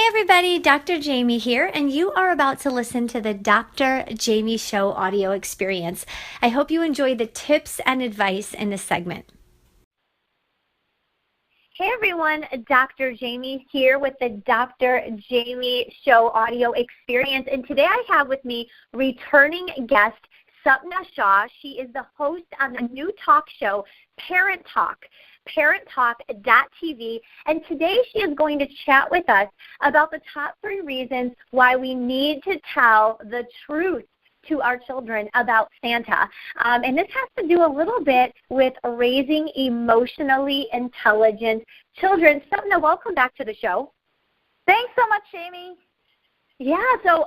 Hey everybody, Dr. Jaime here, and you are about to listen to the Dr. Jaime Show audio experience. I hope you enjoy the tips and advice in this segment. Hey everyone, Dr. Jaime here with the Dr. Jaime Show audio experience, and today I have with me returning guest Supna Shah. She is the host on a new talk show, Parent Talk. ParentTalk.tv, and today she is going to chat with us about the top 3 reasons why we need to tell the truth to our children about Santa. And this has to do a little bit with raising emotionally intelligent children. Supna, welcome back to the show. Thanks so much, Jaime. Yeah, so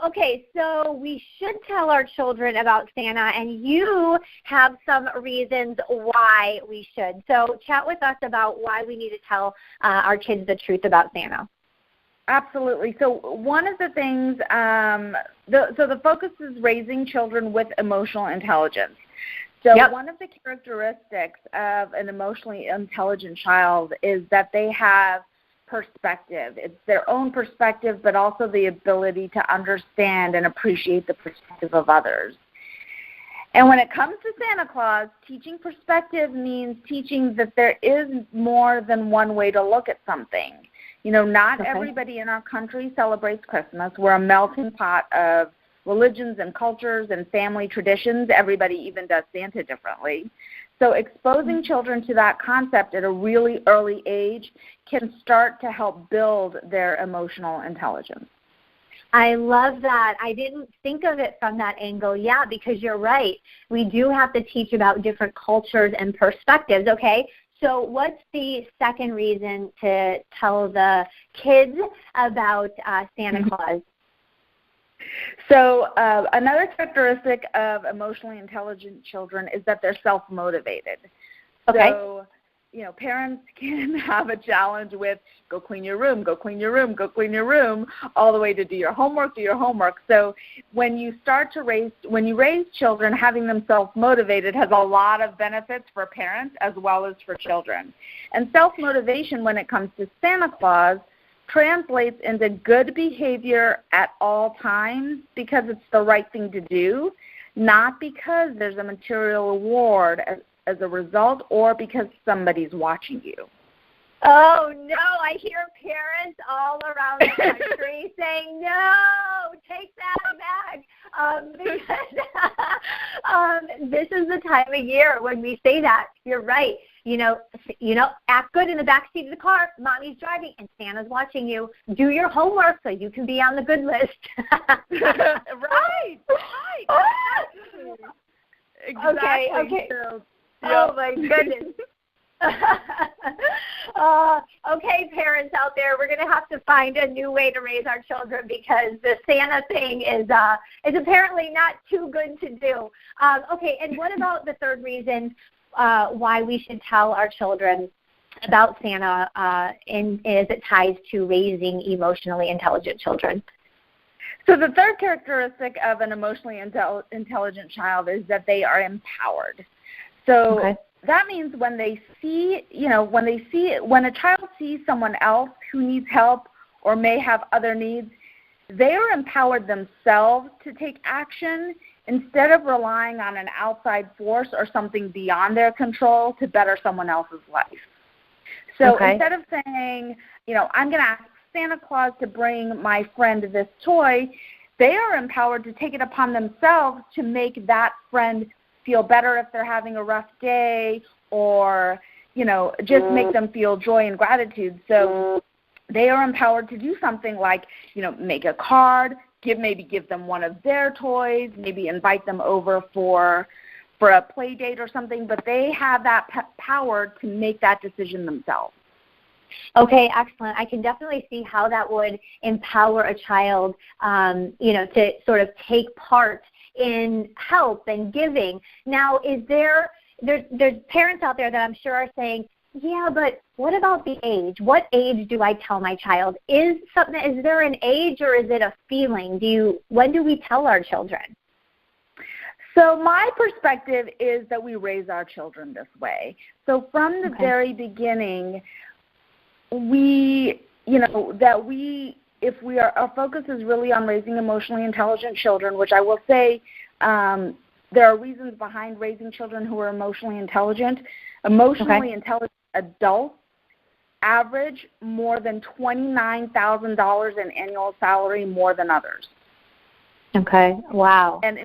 we should tell our children about Santa, and you have some reasons why we should. So chat with us about why we need to tell our kids the truth about Santa. Absolutely. So one of the things, the focus is raising children with emotional intelligence. So One of the characteristics of an emotionally intelligent child is that they have perspective. It's their own perspective, but also the ability to understand and appreciate the perspective of others. And when it comes to Santa Claus, teaching perspective means teaching that there is more than one way to look at something. You know, not everybody in our country celebrates Christmas. We're a melting pot of religions and cultures and family traditions. Everybody even does Santa differently. So exposing children to that concept at a really early age can start to help build their emotional intelligence. I love that. I didn't think of it from that angle. Yeah, because you're right. We do have to teach about different cultures and perspectives, okay? So what's the second reason to tell the kids about Santa Claus? So another characteristic of emotionally intelligent children is that they're self-motivated. Okay. So, you know, parents can have a challenge with go clean your room, go clean your room, go clean your room, all the way to do your homework. So when you raise children, having them self-motivated has a lot of benefits for parents as well as for children. And self-motivation when it comes to Santa Claus translates into good behavior at all times because it's the right thing to do, not because there's a material reward as a result or because somebody's watching you. Oh, no, I hear parents all around the country saying, no, take that back, because this is the time of year when we say that. You're right. You know, act good in the back seat of the car. Mommy's driving, and Santa's watching you. Do your homework so you can be on the good list. Right. Exactly. Okay. So, oh, my goodness. Okay, parents out there, we're going to have to find a new way to raise our children because the Santa thing is apparently not too good to do. Okay, and what about the third reason why we should tell our children about Santa as it ties to raising emotionally intelligent children? So the third characteristic of an emotionally intelligent child is that they are empowered. So that means when a child sees someone else who needs help or may have other needs, they are empowered themselves to take action instead of relying on an outside force or something beyond their control to better someone else's life. So instead of saying, I'm going to ask Santa Claus to bring my friend this toy, they are empowered to take it upon themselves to make that friend feel better if they're having a rough day or, just make them feel joy and gratitude. So they are empowered to do something like, make a card, give them one of their toys, maybe invite them over for a play date or something, but they have that power to make that decision themselves. Okay, excellent. I can definitely see how that would empower a child, to sort of take part in help and giving. Now, there's parents out there that I'm sure are saying, yeah, but what about the age? What age do I tell my child? Is there an age or is it a feeling? When do we tell our children? So my perspective is that we raise our children this way. So from the very beginning, we our focus is really on raising emotionally intelligent children, which I will say there are reasons behind raising children who are emotionally intelligent. Emotionally intelligent adults average more than $29,000 in annual salary more than others. Okay, wow. And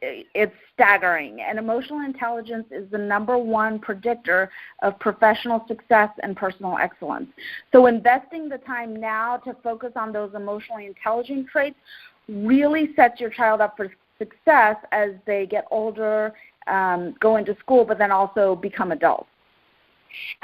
it's staggering. And emotional intelligence is the number one predictor of professional success and personal excellence. So investing the time now to focus on those emotionally intelligent traits really sets your child up for success as they get older, go into school, but then also become adults.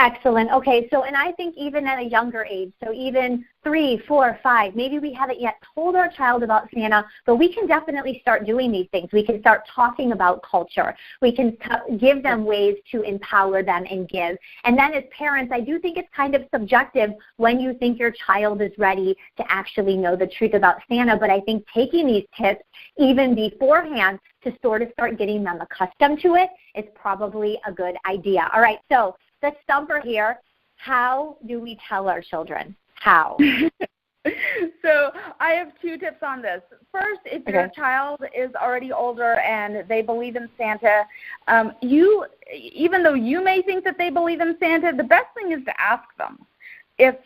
Excellent. Okay, so and I think even at a younger age, so even 3, 4, 5, maybe we haven't yet told our child about Santa, but we can definitely start doing these things. We can start talking about culture. We can give them ways to empower them and give. And then as parents, I do think it's kind of subjective when you think your child is ready to actually know the truth about Santa, but I think taking these tips even beforehand to sort of start getting them accustomed to it is probably a good idea. All right, so the stumper here, how do we tell our children? How? So I have 2 tips on this. First, if your child is already older and they believe in Santa, even though you may think that they believe in Santa, the best thing is to ask them. If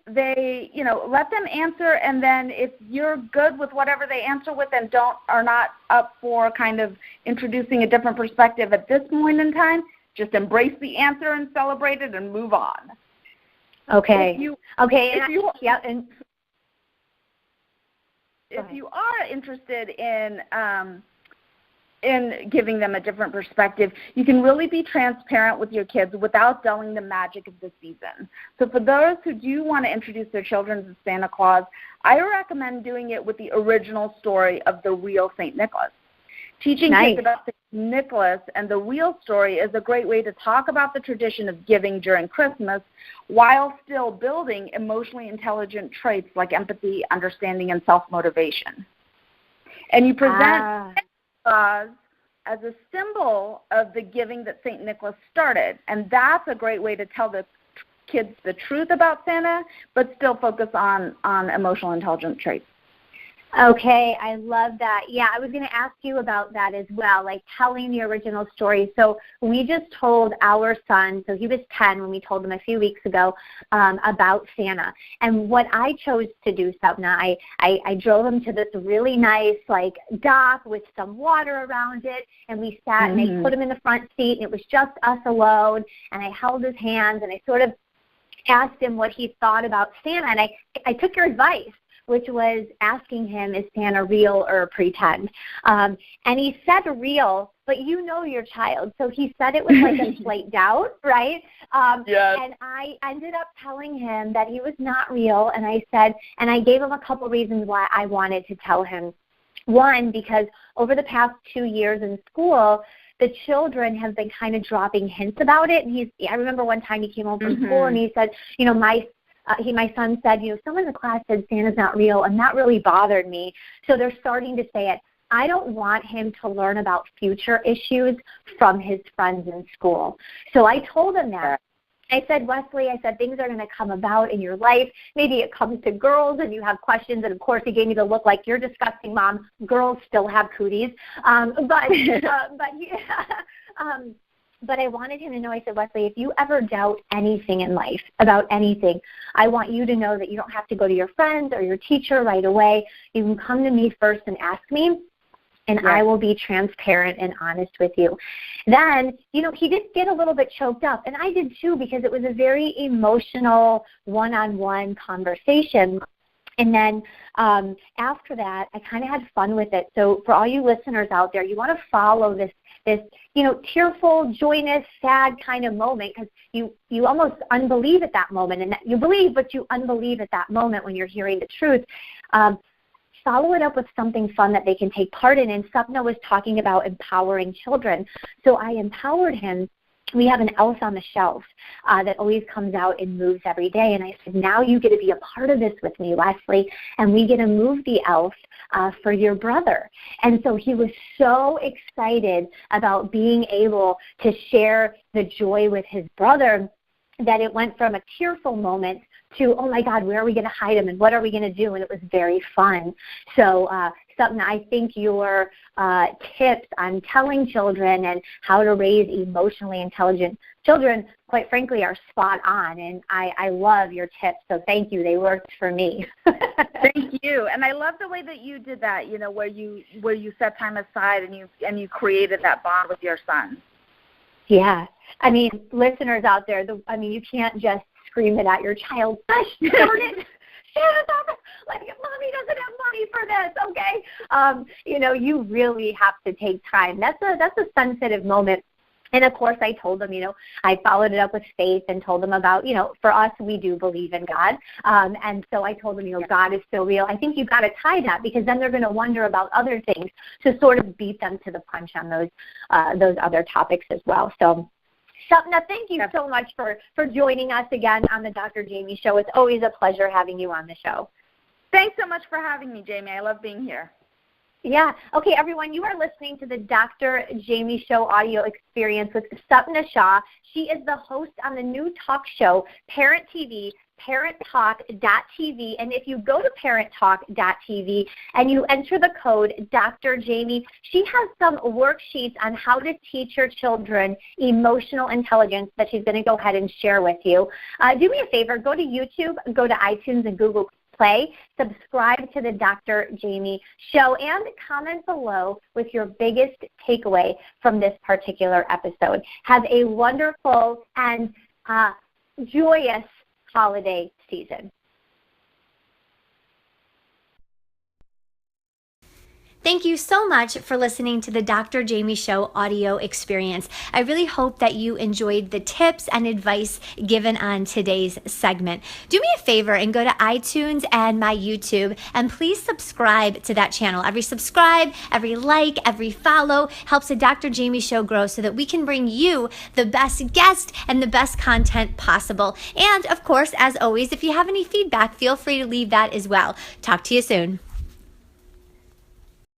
they, let them answer, and then if you're good with whatever they answer with and are not up for kind of introducing a different perspective at this point in time, just embrace the answer and celebrate it and move on. Okay. If you are interested in giving them a different perspective, you can really be transparent with your kids without dulling the magic of the season. So for those who do want to introduce their children to Santa Claus, I recommend doing it with the original story of the real St. Nicholas. Teaching kids about St. Nicholas and the real story is a great way to talk about the tradition of giving during Christmas while still building emotionally intelligent traits like empathy, understanding, and self-motivation. And you present Claus as a symbol of the giving that St. Nicholas started. And that's a great way to tell the kids the truth about Santa, but still focus on emotional intelligent traits. Okay, I love that. Yeah, I was going to ask you about that as well, like telling the original story. So we just told our son, so he was 10 when we told him a few weeks ago about Santa. And what I chose to do, Supna, I drove him to this really nice like dock with some water around it, and we sat and they put him in the front seat, and it was just us alone, and I held his hands, and I sort of asked him what he thought about Santa, and I took your advice, which was asking him, is Santa real or pretend? And he said real, but you know your child. So he said it with like a slight doubt, right? Yes. And I ended up telling him that he was not real, and I gave him a couple reasons why I wanted to tell him. One, because over the past 2 years in school, the children have been kind of dropping hints about it. And I remember one time he came home from school and he said, my son said, someone in the class said Santa's not real, and that really bothered me. So they're starting to say it. I don't want him to learn about future issues from his friends in school. So I told him that. I said, Wesley, things are going to come about in your life. Maybe it comes to girls and you have questions. And, of course, he gave me the look like, you're disgusting, Mom. Girls still have cooties. But I wanted him to know, I said, Wesley, if you ever doubt anything in life, about anything, I want you to know that you don't have to go to your friends or your teacher right away. You can come to me first and ask me, and I will be transparent and honest with you. Then, he did get a little bit choked up, and I did too, because it was a very emotional one-on-one conversation. And then after that, I kind of had fun with it. So for all you listeners out there, you want to follow this tearful, joyous, sad kind of moment, because you almost unbelieve at that moment. And you believe, but you unbelieve at that moment when you're hearing the truth. Follow it up with something fun that they can take part in. And Supna was talking about empowering children. So I empowered him. We have an elf on the shelf that always comes out and moves every day. And I said, now you get to be a part of this with me, Wesley, and we get to move the elf for your brother. And so he was so excited about being able to share the joy with his brother that it went from a tearful moment to, oh my God, where are we going to hide them and what are we going to do? And it was very fun. So, Supna, I think your tips on telling children and how to raise emotionally intelligent children, quite frankly, are spot on. And I love your tips. So thank you. They worked for me. Thank you. And I love the way that you did that, you know, where you set time aside and you created that bond with your son. Yeah. I mean, listeners out there, you can't just scream it at your child. Gosh, darn it. Like, Mommy doesn't have money for this, okay? You really have to take time. That's a sensitive moment. And, of course, I told them, I followed it up with faith and told them about, for us, we do believe in God. And so I told them, God is so real. I think you've got to tie that because then they're going to wonder about other things to sort of beat them to the punch on those other topics as well. So, Supna, thank you so much for joining us again on the Dr. Jaime Show. It's always a pleasure having you on the show. Thanks so much for having me, Jaime. I love being here. Yeah. Okay, everyone, you are listening to the Dr. Jaime Show audio experience with Supna Shah. She is the host on the new talk show, Parent TV, parenttalk.tv. And if you go to parenttalk.tv and you enter the code Dr. Jaime, she has some worksheets on how to teach your children emotional intelligence that she's going to go ahead and share with you. Do me a favor, go to YouTube, go to iTunes and Google Play, subscribe to the Dr. Jaime Show, and comment below with your biggest takeaway from this particular episode. Have a wonderful and joyous holiday season. Thank you so much for listening to the Dr. Jaime Show audio experience. I really hope that you enjoyed the tips and advice given on today's segment. Do me a favor and go to iTunes and my YouTube, and please subscribe to that channel. Every subscribe, every like, every follow helps the Dr. Jaime Show grow so that we can bring you the best guest and the best content possible. And of course, as always, if you have any feedback, feel free to leave that as well. Talk to you soon.